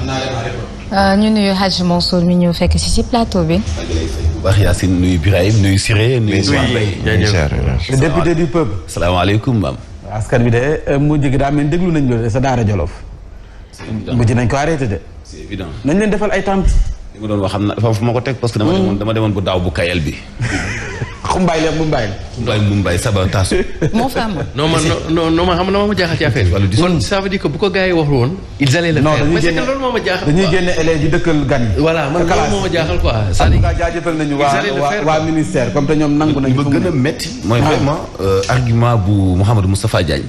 ñu nuyu Hadj Mansour mi ñëw fekk si plateau bi. bu baax Yacine nuyu Birahim nuyu Siré nuyu. le député du peuple. salaamaaleykum maam. askan bi de mu jigi daa mel déglu nañ loolu sa Daara Jolof. mujj nañ ko arrêté de. c'est évident nañ leen defal ay tànt. li ma doon wax xam na dafa fu ma ko teg parce que dama demoon bu daaw bu kayal bi. xumbaay la Mumbaay. Mumbaay Saba Tasso. moo fa am. non man xam na ma jaaxal ci affaire bi. kon ça veut dire que bu ko gars yi waxul woon. ils allaient le faire mais c'est que loolu moo ma jaaxal. dañuy génne élèves yi dëkkal gan yi. voilà man loolu moo ma jaaxal quoi. c'est-à-dire que jaajëfal nañu waa ministère comme te ñoom nangu nañu. li ma gën a métti. mooy vraiment argument bu Mouhamadou Moustapha Diagne.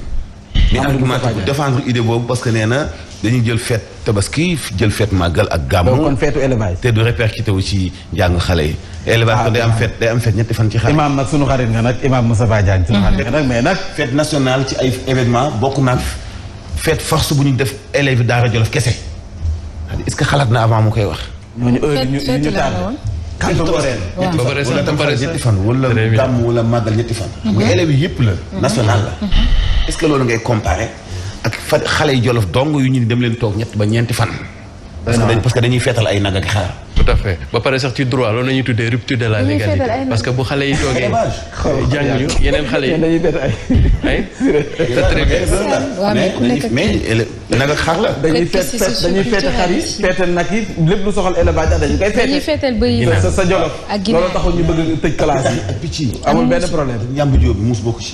mais argument pour défendre idée boobu parce que nee na dañuy jël fête tabaski jël fête màggal ak gàmmu. kon feetu élevage. te du répercuté wu ci njàng xale yi. élevage kon day am fête ñetti fan ci xale. imaam nag sunu xarit nga nag imaam Moustapha Diagne sunu xarit nga nag mais nag. fête nationale ci ay événement bokk naag fête force bu ñu def élèves Daara Jolof kese est-ce que xalaat na avant mu koy wax. ñooñu heure ñu tardé. kanto wala tamxarit ñetti fan wala gàmm wala màggal ñetti fan. muy élèves yi yëpp la. national la. est-ce que loolu ngay comparer ak xale yi Jolof dong yu ñu dem leen toog ñett ba ñeenti fan. parce que dañuy feetal ay nag ak xaar. tout à fait ba pare sax ci droit loolu la ñuy tuddee rupture de la légalité parce que bu xale yi toogee jànguñu yeneen xale yi. dañuy bet ay c'est très bien. mais nag ak xaar la. dañuy feete xar yi feetal nag yi lépp lu soxal élevage dañu koy feete. dañuy feetal bëy sa Jolof. ak loolu taxul ñu bëgg tëj classe yi. ak picc yi amul benn problème. njàmb jóob bi muus bokku ci.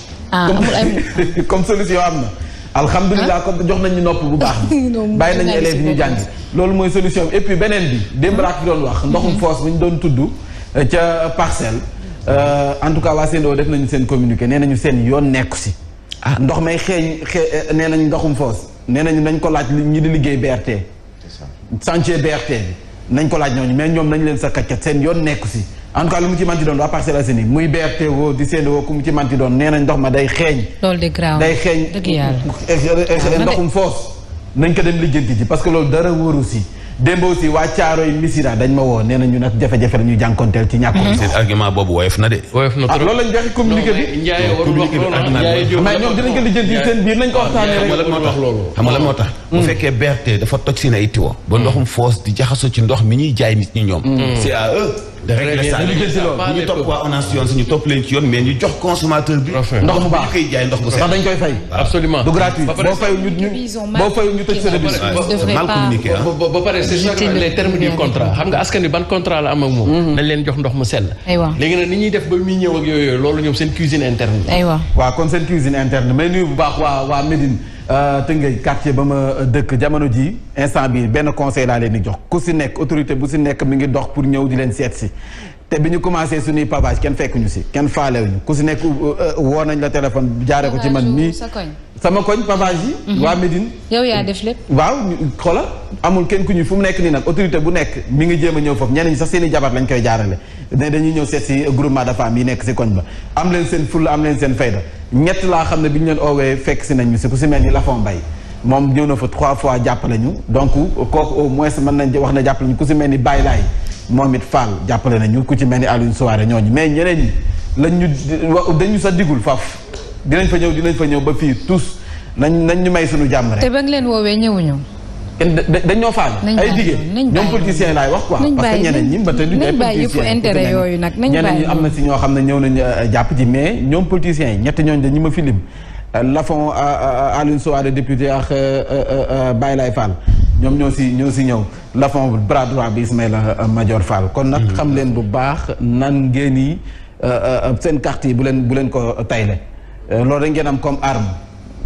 comme solution am na. alhamdulilah comme jox nañu nopp bu baax bi bàyyi nañu élèves yi ñu jàng loolu mooy solution bi et puis beneen bi démb raak doon wax ndoxum foos bu ñu doon tudd ca parcelle en tout cas waa Sendoo def nañu seen communiqué nee nañu seen yoon nekku si ndox may xeeñ nee nañu ndoxum foos nee nañu nañ ko laaj ñi di liggéey BRT chantier BRT bi nañ ko laaj ñooñu mais ñoom nañ leen sa kaccat seen yoon nekku si en tout cas lu mu ci manti doon waa Parcelles Assainies muy BRT woo di Sendoo ku mu ci manti doon nee nañ ndox ma day xeeñ. loolu de grave day xeeñ dëgg yàlla ndoxum foos nañ ko dem lijjanti ji parce que loolu dara wóoru si démb aussi waa Caaroy Missira dañ ma woo nee nañu nag jafe-jafe la ñuy jànkonteel ci ñàkk. seen argument boobu woyof na de. woyof na trop loolu lañ joxe communiqué bi. Ndiaye warul wax loolu mais ñoom dinañ ko lijjanti seen biir nañ ko waxtaanee rek. xam nga lan moo tax. bu fekkee BRT dafa toj seen ay tiwo ba ndoxum foos di jaxasoo ci ndox mi ñuy jaay nit ñi ñoom. c'est à eux de régler ça. ñu topp waa ONAS yoon suñu topp leen ci yoon mais ñu jox consommateur bi. ndox mu baax ñu koy jaay ndox bu set. ndax dañ koy fay. absolument du gratuit boo fayul ñu tëj sa robinet. mal communiqué ba pare c'est ça les termes du contrat xam nga askan wi ban contrat la am ak moom. nañ leen jox ndox mu sell. aywa léegi nag ni ñuy def ba muy ñëw ak yooyu loolu ñoom seen cuisine interne. aywa waaw kon seen cuisine interne mais nuyu bu baax waa Médine Tëngéej quartier ba ma dëkk jamono ji instant bi benn conseil laa leen di jox ku si nekk autorité bu si nekk mi ngi dox pour ñëw di leen seet si te bi ñu commencé suñuy pavage kenn fekkuñu si kenn faalewuñu ku si nekk woo nañ la téléphone jaare ko ci man mii sama koñ pavage yi waa Médine yow yaa def lépp waaw xoola amul kenn ku ñuy fu mu nekk nii nag autorité bu nekk mi ngi jéem a ñëw foofu ñeneen ñi sax seen i jabar lañ koy jaarale ne dañuy ñëw seet si groupement de femmes yi nekk si koñ ba am leen seen fulla am leen seen fayda ñett laa xam ne bi ñu leen oowee fekk si nañ ñu si ku si mel ni Lafon Mbaye moom ñëw na fa 3 fois jàppale ñu donc kooku au moins mën nañ wax ne jàppale ñu ku si mel ni Baye Laay moom it Fall jàppale nañu ku ci mel ni Alioune Souaré ñooñu mais ñeneen ñi lañ ñu dañu sa digul faf dinañ fa ñëw ba fii tous nañ ñu may suñu jàmm rek. te ba nga leen woowee ñëwuñu. dañ ñoo faal ay digee ñoom politiciens laay wax quoi parce que ñeneen ñi ba tey duñ ay politiciens intérêt yooyu nag nañ ñeneen ñi am na si ñoo xam ne ñëw nañ jàpp ci mais ñoom politiciens yi ñetti ñooñu dañu ma fi lim Lafon Alioune Souaré député ak Baye Laye Fall ñoom ñoo si ñëw Lafon bras droit bi Ismaïla Madior Fall kon nag xam leen bu baax nan ngeen yi seen carte yi bu leen ko tayle loolu da ngeen am comme arme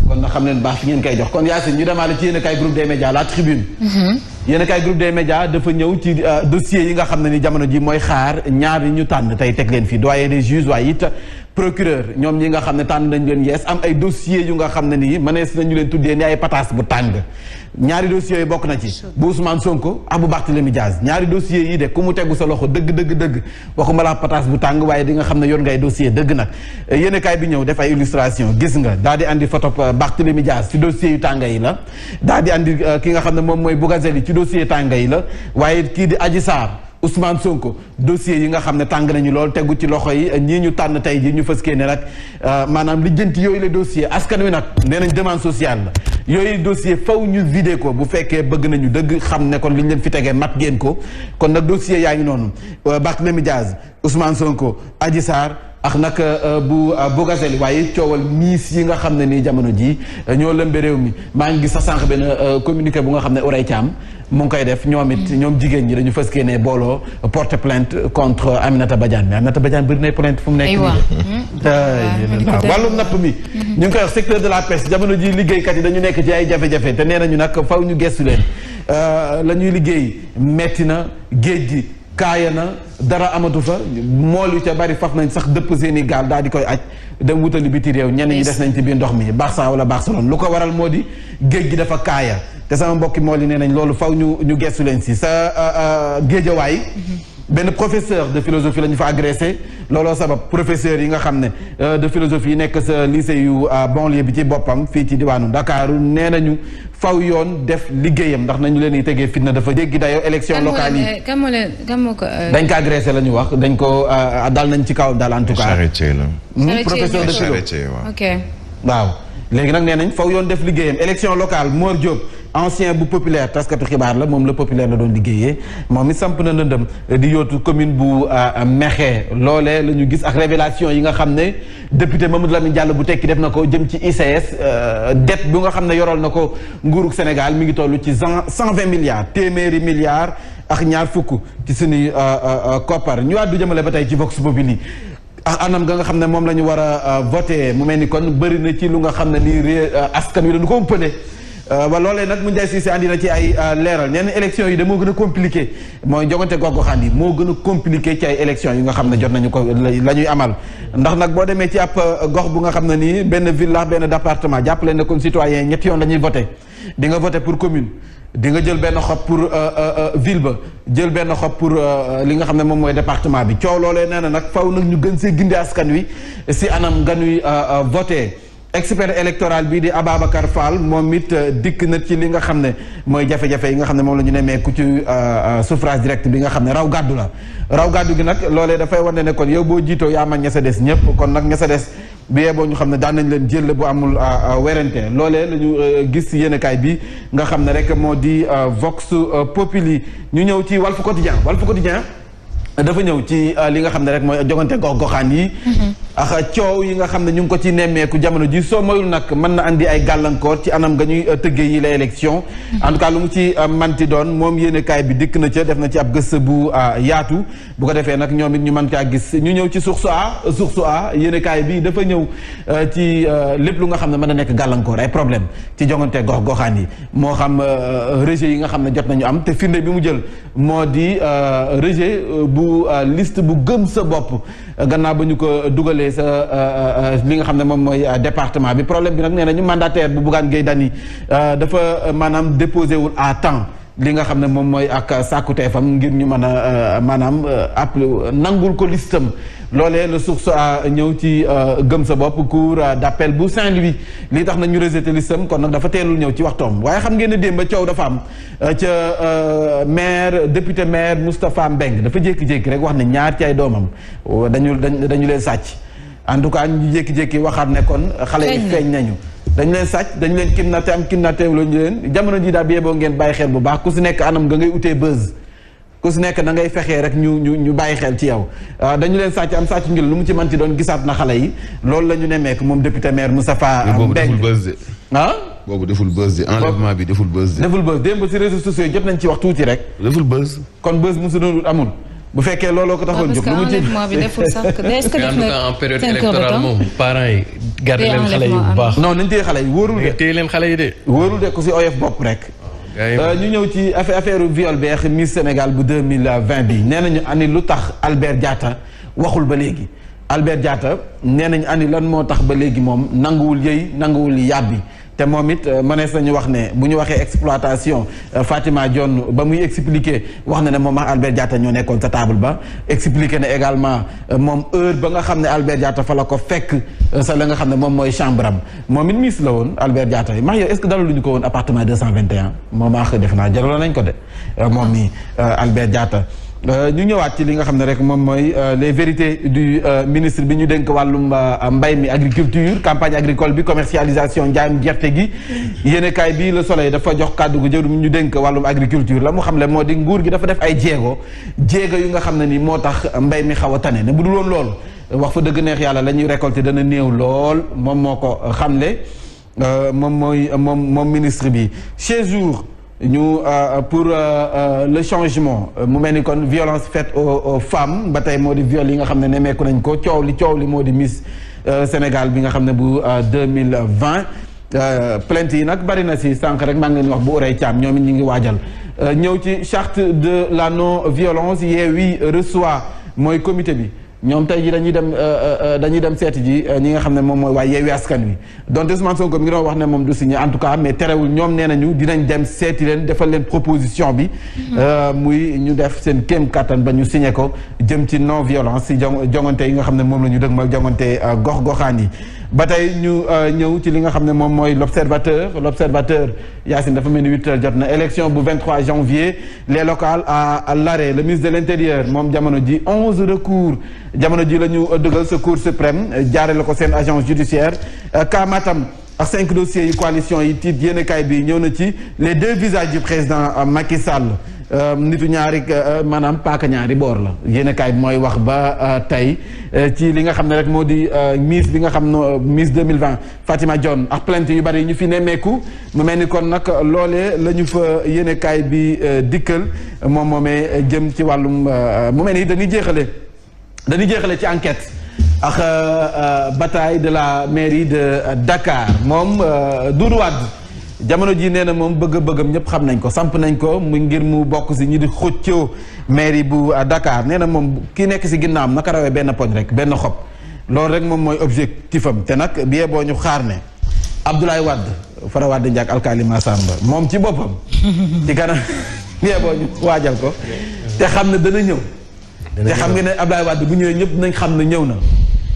kon na xam leen baax fi ngeen koy jox kon Yacine ñu demaale ci yéen a kaay groupe des médias la tribune yéen a kaay groupe des médias dafa ñëw ci dossiers yi nga xam ne ni jamono ji mooy xaar ñaar yi ñu tànn tey teg leen fii doyen des juges waaye it procureur ñoom ñi nga xam ne tànn nañ leen yees am ay dossiers yu nga xam ne nii mënees nañu leen tuddee ni ay pataas bu tàng ñaari dossiers yi bokk na ci bu Ousmane Sonko ak bu Barthélémy Diaz ñaari dossiers yi de ku mu tegu sa loxo dëgg waxuma la pataas bu tàng waaye di nga xam ne yor ngay dossier dëgg nag yéen a kaay bi ñëw def ay illustration gis nga daal di andi photo Barthélémy Diaz ci dossiers yu tànga yi la daal di andi ki nga xam ne moom mooy Bougazelli ci dossier tànga yi la waaye kii di Adji Sarr Ousmane Sonko dossier yi nga xam ne tàng nañu lool tegu ci loxo yi ñii ñu tànn tey ji ñu fës kee ne nag maanaam lijjanti yooyu la dossier askan wi nag nee nañ demande sociale la yooyu dossier faw ñu vidé ko bu fekkee bëgg nañu dëgg xam ne kon li ñu leen fi tegee mat ngeen ko kon nag dossier yaa ngi noonu Barthélémy Dias Ousmane Sonko Adji Sarr ak nag bu Bougazelli waaye coowal miis yi nga xam ne nii jamono jii ñoo lëmbe réew mi maa ngi gis sa sànq benn communiqué bu nga xam ne Ourey Thiam mu ngi koy def ñoom it ñoom jigéen ñi dañu fëskee ne booloo porte plainte contre Aminata Badiane mais Aminata Badiane bëri na plainte fu mu nekk nii wàllum napp mi ñu ngi koy wax secteur de la pêche jamono ji liggéeykat yi dañu nekk ci ay jafe-jafe te nee nañu nag faw ñu gestu leen la ñuy liggéey metti na géej gi kaaya na dara amatu fa mool yu ca bari faf nañ sax dëpp seeni gaal daal di koy aj dem wutali biti réew ñenn ñi des nañ ci biir ndox mi Barça wala Barcelone lu ko waral moo di géej gi dafa kaaya te sama mbokki mool yi nee nañ loolu faw ñu gestu leen si sa géejawaay benn professeur de philosophie la ñu fa agressé looloo sabab professeur yi nga xam ne de philosophie yi nekk sa lycée yu banlieue bi ci boppam fii ci diwaanu Ndakaaru nee nañu faw yoon def liggéeyam ndax nañu leen di tegee fitna dafa jéggi dayoo élection locale yi dañ ko agressé la ñu wax dañ ko dal nañ ci kaw daal en tout cas charretier la professeur de philo waaw léegi nag nee nañ faw yoon def liggéeyam élection locale Mor Diop ancien bu populaire taskatu xibaar la moom la populaire la doon liggéeyee moom it samp na ndëndëm di yootu commune bu Mekhe loolee la ñu gis ak révélation yi nga xam ne député Mamadou Lamine Diallo bu tekki def na ko jëm ci ICS dette bu nga xam ne yorool na ko nguurug Sénégal mi ngi toll ci 120 milliards téeméeri milliards ak ñaar fukk ci suñuy koppar ñu àddu jëmale ba tey ci Vox Populi ak anam nga xam ne moom la ñu war a voté mu mel ni kon bëri na ci lu nga xam ne nii askan wi dañu ko ëppale ba loolee nag mu Ndiaye Cissé andi na ci ay leeral nee na élection yi de moo gën a compliqué mooy jogante gox-goxaan yi moo gën a compliqué ci ay élection yi nga xam ne jot nañu ko la ñuy amal ndax nag boo demee ci ab gox bu nga xam ne nii benn ville la benn département jàppale ne kon citoyen ñetti yoon la ñuy voté di nga voté pour commune di nga jël benn xob pour ville ba jël benn xob pour li nga xam ne moom mooy département bi coow loolee nee na nag faw nag ñu gën see gindi askan wi si anam nga nuy voté expert électoral bii di Ababacar Fall moom it dikk na ci li nga xam ne mooy jafe-jafe yi nga xam ne moom la ñu nemmeeku ci suffrage direct bi nga xam ne raw gàddu la raw gàddu gi nag loolee dafay wane ne kon yow boo jiitoo yaa mag ña sa des ñëpp kon nag ña sa des bi yeboo ñu xam ne daan nañ leen jël bu amul werante loolee la ñu gis yéenekaay bi nga xam ne rek moo di Vox Populi ñu ñëw ci Walf Quotidien dafa ñëw ci li nga xam ne rek mooy jogante gox-goxaan yi ak coow yi nga xam ne ñu ngi ko ci nemmeeku jamono ji soo moyul nag mën na andi ay gàllankoor ci anam nga ñuy tëggee yi la élection en tout cas lu mu ci manti doon moom yéenekaay bi dikk na ca def na ci ab gëstu bu yaatu bu ko defee nag ñoom it ñu mën kaa gis ñu ñëw ci source a yéenekaay bi dafa ñëw ci lépp lu nga xam ne mën na nekk gàllankoor ay problème ci jogante gox-goxaan yi moo xam rejet yi nga xam ne jot nañu am te firnde bi mu jël moo di rejet bu liste bu gëm sa bopp gannaaw ba ñu ko dugalee sa li nga xam ne moom mooy département bi problème bi nag nee nañu mandataire bu Bougane Gueye Dany dafa maanaam déposé wul à temps li nga xam ne moom mooy ak sàkkuteefam ngir ñu mën a maanaam nangul ko listam loolee la source a ñëw ci gëm sa bopp cour d'appel bu Saint-Louis lii tax na ñu rejeté listam kon nag dafa teelul ñëw ci waxtoom waaye xam ngeen ne démb coow dafa am ca maire député maire Moustapha Mbeng dafa jékki-jékki rek wax ne ñaar ci ay doomam dañu leen sàcc en tout cas ñu jékki-jékki waxaat ne kon xale yi feeñ nañu dañu leen sàcc dañu leen kidnappé am kidnappé lu ñu leen jamono ji daal bi yeboo ngeen bàyyi xel bu baax ku si nekk anam nga ngay utee buzz ku si nekk da ngay fexee rek ñu bàyyi xel ci yow dañu leen sàcc am sàcc ngir lu mu ci manti doon gisaat na xale yi loolu la ñu nemmeek moom député maire Moustapha Mbeng boobu deful buzz de enlèvement bi deful buzz de deful buzz démb si réseaux sociaux jot nañ ci wax tuuti rek deful buzz kon buzz mosu doon amul bu fekkee looloo ko taxoon jóg lu mu ci bi deful sax est-ce que def na en période électorale moom parents yi garder leen xale yi bu baax non nañ téye xale yi wóorul de téye leen xale yi de wóorul de ku si oyof bopp rek ñu ñëw ci affaire viol beex Miss Sénégal bu 2020 bi nee nañu ani lu tax Albert Diatta waxul ba léegi Albert Diatta nee nañu ani lan moo tax ba léegi moom nanguwul yëy nanguwul yàbbi te moom it mënees nañu wax ne bu ñu waxee exploitation Fatima Dione ba muy expliquer wax na ne moom ak Albert Diatta ñoo nekkoon sa table ba expliquer na également moom heure ba nga xam ne Albert Diatta fa la ko fekk sa la nga xam ne moom mooy chambre am moom it miss la woon Albert Diatta yi max yow est-ce que dalalu ñu ko woon appartement 221 moom ak def naa jaraloon nañ ko de moom mi Albert Diatta ñu ñëwaat ci li nga xam ne rek moom mooy les vérités du ministre bi ñu dénk wàllum mbay mi agriculture campagne agricole bi commercialisation njaayam gerte gi yéenekaay bi Le Soleil dafa jox kàddu gu jëw ñu dénk wàllum agriculture la mu xam le moo di nguur gi dafa def ay jéego yu nga xam ne ni moo tax mbay mi xaw a tane ne bu dul woon loolu wax fa dëgg neex yàlla la ñuy récolter dana néew lool moom moo ko xamle moom ministre bi chez jour ñu pour le changement mu mel ni kon violence faite aux femmes ba tey moo di viol yi nga xam ne nemmeeku nañ ko coow li moo di Miss Sénégal bi nga xam ne bu 2020 plainte yi nag bari na si sànq rek maa ngi leen wax bu Ourey Thiam ñoom it ñu ngi waajal ñëw ci charte de la non violence Yewwi reçoit mooy comité bi ñoom tey ji dañuy dem seeti ji ñi nga xam ne moom mooy waa Yewwi Askan Wi donc Ousmane Sonko mi ngi doon wax ne moom du signé en tout cas mais terewul ñoom nee nañu dinañ dem seeti leen defal leen proposition bi muy ñu def seen kéem kattan ba ñu signé ko jëm ci non violence si jongante yi nga xam ne moom la ñu dëg ma jongante gox-goxaan yi ba tey ñu ñëw ci li nga xam ne moom mooy l'observateur Yacine dafa mel ni 8 heures jot na élection bu 23 janvier les locales à l'arrêt le ministre de l'intérieur moom jamono ji 11 recours jamono ji la ñu dëggal sa cour suprême jaare la ko seen agence judiciaire ka Matam ak 5 dossiers yu coalition yi tiit yéenekaay bi ñëw na ci les 2 visages du président Macky Sall nitu ñaari maanaam paaka ñaari boor la yéenekaay bi mooy wax ba tey ci li nga xam ne rek moo di Miss bi nga xam ne Miss 2020 Fatima Dione ak plainte yu bari ñu fi nemmeeku mu mel ni kon nag loolee la ñu fa yéenekaay bi dikkal moom moomee jëm ci wàllum mu mel ni dañuy jeexale ci enquête ak bataille de la mairie de Dakar moom Doudou Wade jamono ji nee na moom bëgg-bëggam ñëpp xam nañ ko samp nañ ko mu ngir mu bokk si ñi di xëccoo mairie bu Dakar nee na moom ki nekk si ginnaawam naka rawee benn poñ rek benn xob loolu rek moom mooy objectif am te nag biyee boo ñu xaar ne Abdoulaye Wade Fara Wade Ndiak alkaali Massamba moom ci boppam ci kanam biyee boo ñu waajal ko te xam ne dana ñëw te xam nga ne Abdoulaye Wade bu ñëwee ñëpp nañ xam ne ñëw na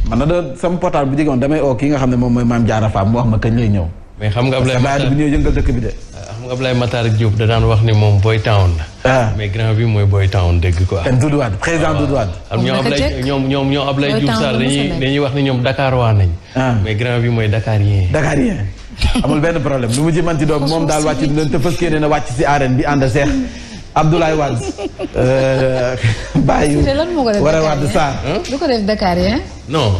man na da sama portable bu jegoon damay oo kii nga xam ne moom mooy Mame Diarra Fam mu wax ma kañ lay ñëw mais xam nga Ablaye Matar bu ñëw yëngal dëkk bi de. xam nga Ablaye Matar Diop da daan wax ni moom boy town la. mais grand bi mooy boy town dégg quoi. ten Doudou Wade président Doudou Wade. ñoom Ablaye Diouf Sarr dañuy wax ni ñoom Dakar waa nañ. mais grand bi mooy Dakarien. Dakarien amul benn problème lu mu ci manti doog moom daal wàcc leen te fës kee na wàcc si arène bi ànd seex Abdoulaye Wade. bàyyi war a Wade Sarr. du ko def Dakarien. non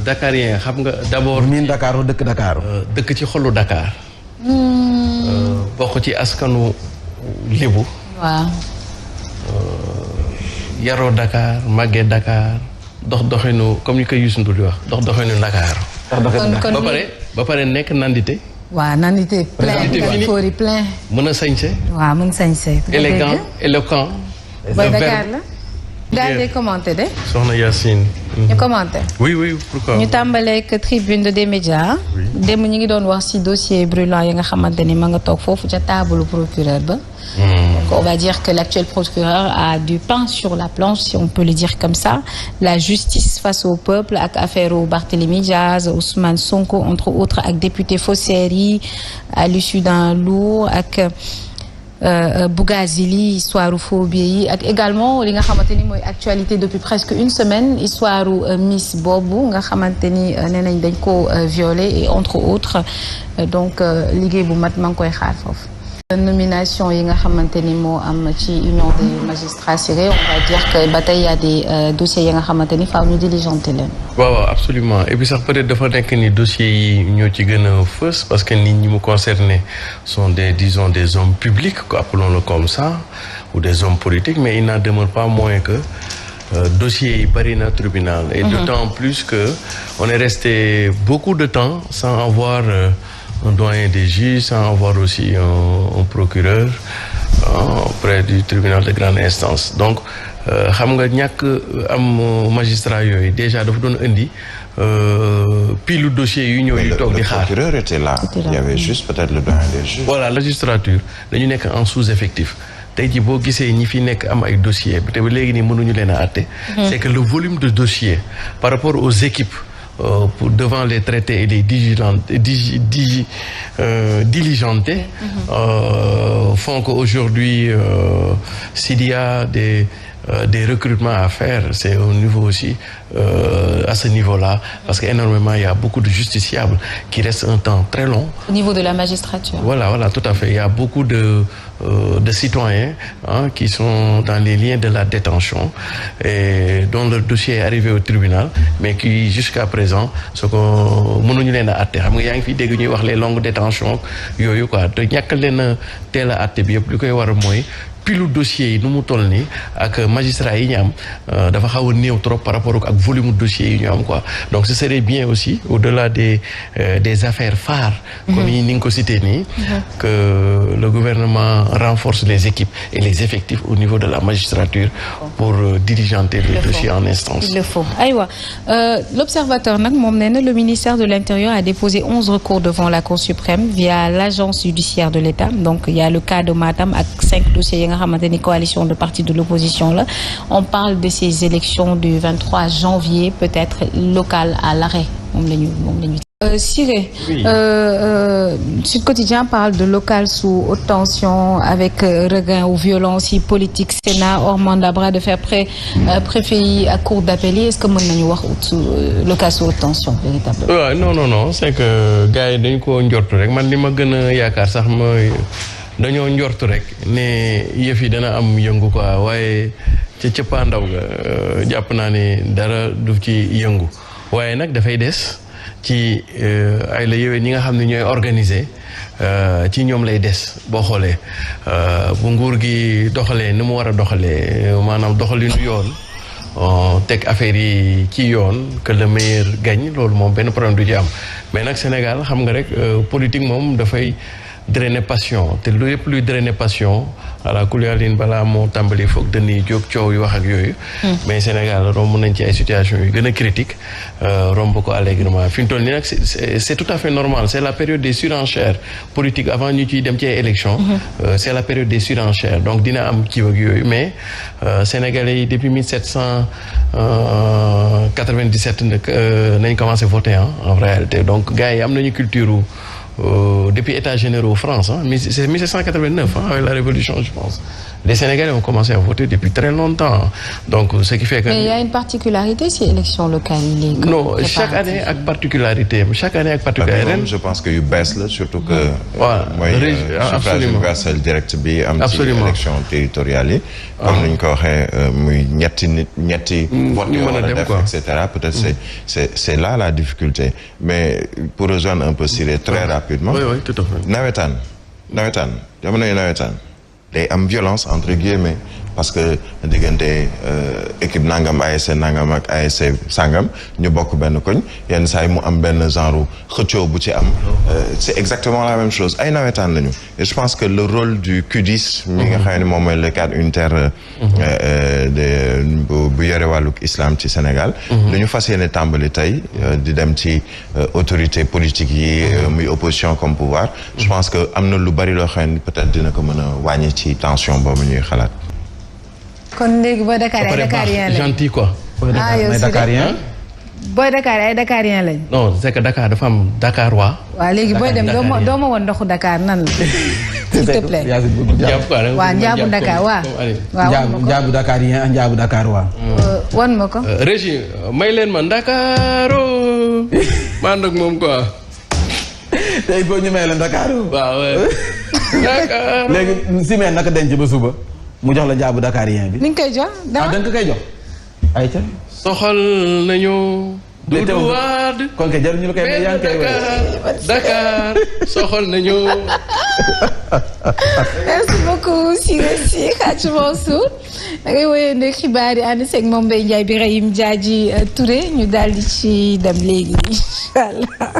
Dakarien xam nga d'abord. miin Dakar dëkk Dakar. dëkk ci xolu Dakar. bokk ci askanu Lébu. waaw. yaroo Dakar màggee Dakar doxinu comme ni ko Youssou Ndour di wax doxinu Dakar. ba pare nekk nandite. waaw nandite plein fori plein. mën a sañse. waaw mën sañse. élégant éloquent. ba Dakar la. daal di commenté de. soxna Yacine. ñu commenté. oui pourquoi. ñu tàmbaleeg tribune des médias. démb ñu ngi doon wax ci dossier brûlant yi nga xamante ni ma nga toog foofu ca table procureur ba. Donc on va dire que l'actuel procureur a du pain sur la planche si on peut le dire comme ça. La justice face au peuple ak affaire u Barthélémy Diaz Ousmane Sonko entre autres ak député faussaires yi à l'issue d'un lourd ak. Bougazili histoire phobie yi ak également li nga xamante ni mooy actualité depuis presque une semaine histoire Miss boobu nga xamante ni nee nañ dañ ko violé et entre autres donc liggéey bu mat maa ngi koy xaar foofu. Nomination yi nga xamante ni moo am ci union des magistrats cirés on va dire que ba tey y a des dossiers yi nga xamante ni faaw ñu diligenté leen. waaw absolument et puis sax peut-être dafa nekk ni dossiers yi ñoo ci gën a fës parce que nit ñi mu concerné sont des hommes publics quoi appelons-le comme ça ou des hommes politiques mais il n'en demeure pas moins que dossiers yi bari na tribunal. et d'autant plus que on est resté beaucoup de temps sans avoir un doyen des juges sans avoir aussi un procureur auprès du tribunal de grande instance donc xam nga ñàkk am magistrat yooyu déjà dafa doon indi pilu dossier yu ñëw di toog di xaar. Le procureur était là. Il y avait juste peut-être le doyen des juges. Voilà, la magistrature dañu nekk en sous-effectif tey jii boo gisee ñi fi nekk am ay dossiers te ba léegi nii mënuñu leen a àtte. C'est que le volume de dossiers par rapport aux équipes. Devant les traités et les diligentés font qu'aujourd'hui s'il y a des des recrutements à faire, c'est au niveau aussi à ce niveau-là, parce qu'énormément il y a beaucoup de justiciables qui restent un temps très long. Au niveau de la magistrature. Voilà, tout à fait. Il y a beaucoup de citoyens qui sont dans les liens de la détention et dont le dossier est arrivé au tribunal, mais qui jusqu'à présent ce qu'on mënuñu leen a àtte xam nga yaa ngi fi dégg ñuy wax les longues détentions yooyu quoi te ñàkk leen a teel a àtte bi yëpp li koy war mooy pilu dossier yi nu mu toll nii ak magistrat yi ñu am dafa xaw a néew trop par rapport ak volume dossier yi ñu am quoi donc ce serait bien aussi au-delà des affaires phares comme yi ni nga ko cité nii que le gouvernement renforce les équipes et les effectifs au niveau de la magistrature pour diligenter les dossiers en instance. Il le faut aywa l'observateur nag moom nee na le ministère de l'Intérieur a déposé 11 recours devant la Cour suprême via l'agence judiciaire de l'État donc il y a le cas de Matam ak 5 dossiers nga xamante ni coalition de partis de l'opposition là on parle de ces élections du 23 janvier peut-être locales à l'arrêt moom lañu Siré, oui. Sud Quotidien parle de local sous haute tension avec regain ou violence politique Sénat hors mandat bras de fer préfet yi ak cour d'appel yi est-ce que mën nañu wax local sous haute tension véritablement. non c'est que gars yi dañ ko njortu rek man li ma gën a yaakaar sax mooy dañoo njortu rek ne yëf yi dana am yëngu quoi waaye ca cëppaandaw ga jàpp naa ne dara du ci yëngu waaye nag dafay des ci ay la yowee ñi nga xam ne ñooy organiser ci ñoom lay des boo xoolee bu nguur gi doxalee ni mu war a doxalee maanaam doxalinu yoon teg affaire yi ci yoon que le meilleur gagne loolu moom benn problème du ci am mais nag Sénégal xam nga rek politique moom dafay drainer passion te lu yëpp luy drainer passion ala kuliyalin balaa moo tàmbali foog dañuy jóg coow yu wax ak yooyu mais Sénégal romb nañ ci ay situation yu gën a critique romb ko allègrement fi mu toll nii nag c'est tout à fait normal c'est la période des surenchères politiques avant ñu ciy dem ci ay élections c'est la période des surenchères donc dina am kii ak yooyu mais Sénégalais yi depuis 1797 nañ commencé voter en réalité donc gars yi am nañu culture depuis États généraux France c'est 1789 avec la Révolution je pense les Sénégalais ont commencé à voter depuis très longtemps donc ce qui fait que. Mais il y a une particularité si élection locale yi. Non chaque année ak particularité ren je pense que yu bees la surtout que. waaw mooy suffrage universel direct bi am ci élection territoriale yi. comme ni ñu ko waxee muy ñetti vote yoo war a def et cetera peut-être c'est là la difficulté mais pour rejoindre un peu Siré très rapidement. oui tout à fait. nawetaan jamonoy nawetaan day am violence entre guillemets parce que diggante équipe nangam ASC nangam ak ASC sangam ñu bokk benn koñ yenn saa yi mu am benn genre xëccoo bu ci am c'est exactement la même chose ay nawetaan lañu et je pense que le rôle du QDIS mi nga xam ne moom mooy le cadre unitaire bu yore wàlluk islam ci Sénégal lu ñu fas yéene tàmbali tey di dem ci autorité politique yi muy opposition comme pouvoir je pense que am na lu bari loo xam ne peut-être dina ko mën a wàññi ci tension boobu ñuy xalaat. kon léegi booy Dakar ay Dakarien lañ gentil quoi. yow si Dakarien. booy Dakar ay Dakarien lañ. non c'est que Dakar dafa am Dakar waa. waaw léegi booy dem doo ma woon ndoxu Dakar nan la. s'il te plaît. waaw njaabu Dakar waa. njaabu Dakarien ak njaabu Dakar waa. wan ma ko. Régie may leen ma Dakaro. maa nag moom quoi. te il faut ñu may leen Dakaro. waaw Dakar. léegi si mee naka denc ba suba. mu jox la njaabu Dakarien bi. ni nga koy jox da nga koy jox. ayca. soxal nañu. Doudou Wade. kon kay jaruñu la koy may yaa ngi koy Dakar soxal nañu. merci beaucoup Siré Sy Hadj Mansour da ngay woyee ne xibaar yi ànd seeg moom Mbaye Ndiaye Birahim Diadji Touré ñu daal di ci dem léegi incha allah.